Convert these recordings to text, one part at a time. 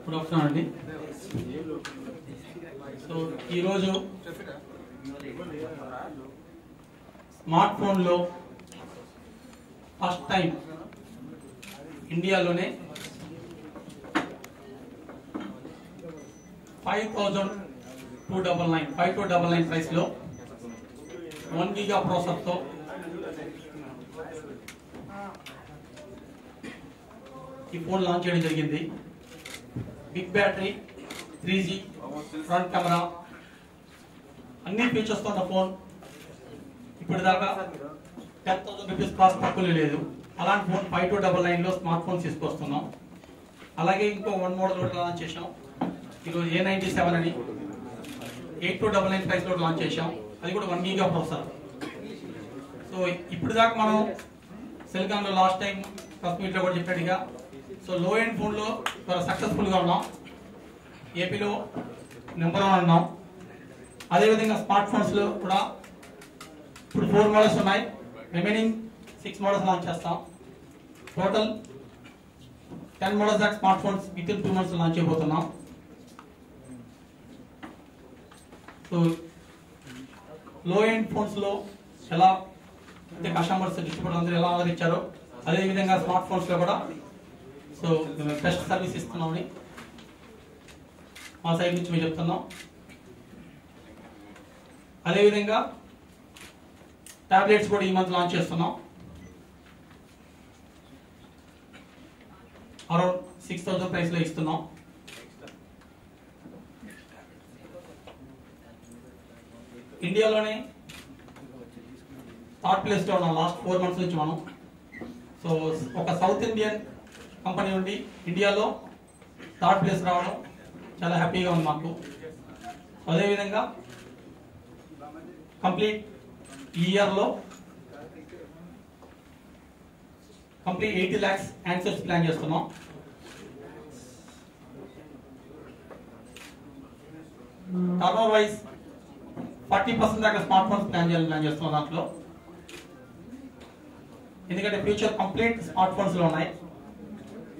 Good afternoon అండి. So ఈరోజు smart ఫోన్లో ఫస్ట్ టైం ఇండియాలోనే 5299 ప్రైస్లో 1 GB ప్రాసెసర్తో ఈ ఫోన్ లాంచ్ చేయడం జరిగింది. Big battery, 3G, front camera, అన్ని ఫీచర్స్తో ఉన్న ఫోన్. ఇప్పటిదాకా 10,000 రూపీస్ కాస్ట్ తక్కువ లేదు. అలాంటి ఫోన్ 5299లో స్మార్ట్ ఫోన్స్ తీసుకొస్తున్నాం. అలాగే ఇంకో 1 మోడల్ కూడా లాంచ్ చేసాం. ఈరోజు A97 అని 8299 ప్రైస్లో లాంచ్ చేసాం. అది కూడా 1 GB ప్రాసెసర్. సో ఇప్పటిదాకా మనం సెల్కాన్లో లాస్ట్ టైం ఫస్ట్ మీట్లో కూడా చెప్పినట్టుగా సో లో ఎండ్ ఫోన్లో సక్సెస్ఫుల్గా ఉన్నాం. ఏపీలో నెంబర్ 1 ఉన్నాం. అదేవిధంగా స్మార్ట్ ఫోన్స్లో కూడా ఇప్పుడు 4 మోడల్స్ ఉన్నాయి. రిమైనింగ్ 6 మోడల్స్ లాంచ్ చేస్తాం. టోటల్ 10 మోడల్స్ దాకా smart phones with in 2 months launch చేయబోతున్నాం. సో లో ఎండ్ ఫోన్స్లో ఎలా అంటే కస్టమర్స్ డిస్ట్రిబ్యూటర్ అందరూ ఎలా ఆదరించారో అదేవిధంగా స్మార్ట్ ఫోన్స్లో కూడా సో బెస్ట్ సర్వీస్ ఇస్తున్నామని మా సైడ్ నుంచి మేము చెప్తున్నాం. అదేవిధంగా టాబ్లెట్స్ కూడా ఈ మంత్ లాంచ్ చేస్తున్నాం. అరౌండ్ 6,000 ప్రైస్లో ఇస్తున్నాం. ఇండియాలోనే థర్డ్ ప్లేస్లో ఉన్నాం లాస్ట్ 4 months నుంచి మనం. సో ఒక సౌత్ ఇండియన్ కంపెనీ నుండి ఇండియాలో థర్డ్ ప్లేస్ రావడం చాలా హ్యాపీగా ఉంది మాకు. అదేవిధంగా కంప్లీట్ ఈ ఇయర్లో కంప్లీట్ 80 lakhs హ్యాండ్సెట్స్ ప్లాన్ చేస్తున్నాం. టర్నోవర్ వైజ్ 40% దాకా స్మార్ట్ ఫోన్స్ ప్లాన్ చేస్తున్నాం దాంట్లో. ఎందుకంటే ఫ్యూచర్ కంప్లీట్ స్మార్ట్ ఫోన్స్ లో ఉన్నాయి.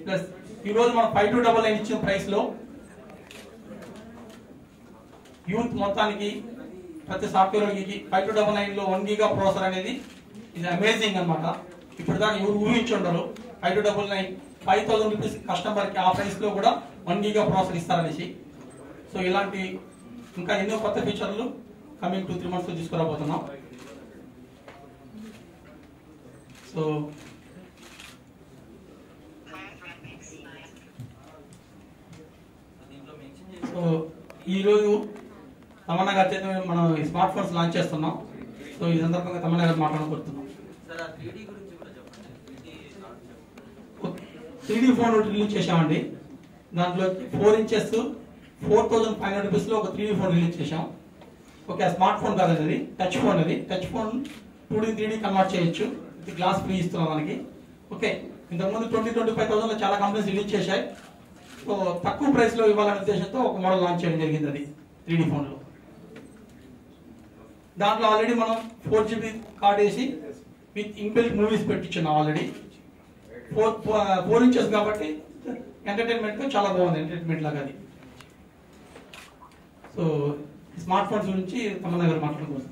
ప్లస్ ఈరోజు మనం 5299 ఇచ్చిన ప్రైస్ లో యూత్ మొత్తానికి ప్రతి సాఫ్ట్వేర్ 5299లో 1 GB ప్రాసెసర్ అనేది ఇది అమేజింగ్ అనమాట. ఇప్పుడు దాకా ఎవరు ఊహించుండరు 5299 5,000 రూపీస్ కస్టమర్కి ఆ ప్రైస్ లో కూడా 1 GB ప్రాసెసర్ ఇస్తారనేసి. సో ఇలాంటి ఇంకా ఎన్నో కొత్త ఫీచర్లు కమింగ్ 2-3 months తీసుకురాబోతున్నాం. సో ఈరోజు తమన్నా గారి చేత మనం స్మార్ట్ ఫోన్స్ లాంచ్ చేస్తున్నాం. సో ఈ సందర్భంగా తమన్నా గారు మాట్లాడుకుంటున్నాం. 3D ఫోన్ రిలీజ్ చేసామండి. దాంట్లో 4 inches 4,500 రూపీస్లో ఒక 3D ఫోన్ రిలీజ్ చేసాం. ఓకే, స్మార్ట్ ఫోన్ కాదు అది, టచ్ ఫోన్. అది touch phone 2D 3D convert చేయొచ్చు. ఇది గ్లాస్ ఫ్రీ ఇస్తున్నాం మనకి. ఓకే, ఇంతకుముందు 20-25,000లో చాలా కంపెనీస్ రిలీజ్ చేశాయి. సో తక్కువ ప్రైస్ లో ఇవ్వాలనే ఉద్దేశంతో ఒక మోడల్ లాంచ్ చేయడం జరిగింది. అది 3D ఫోన్ లో. దాంట్లో ఆల్రెడీ మనం 4GB కార్డ్ వేసి విత్ ఇన్బిల్ట్ మూవీస్ పెట్టించున్నాం ఆల్రెడీ. 4 inches కాబట్టి ఎంటర్టైన్మెంట్ చాలా బాగుంది, ఎంటర్టైన్మెంట్ లాగా అది. సో స్మార్ట్ ఫోన్స్ గురించి తమన్నా గారు మాట్లాడుకోవచ్చు.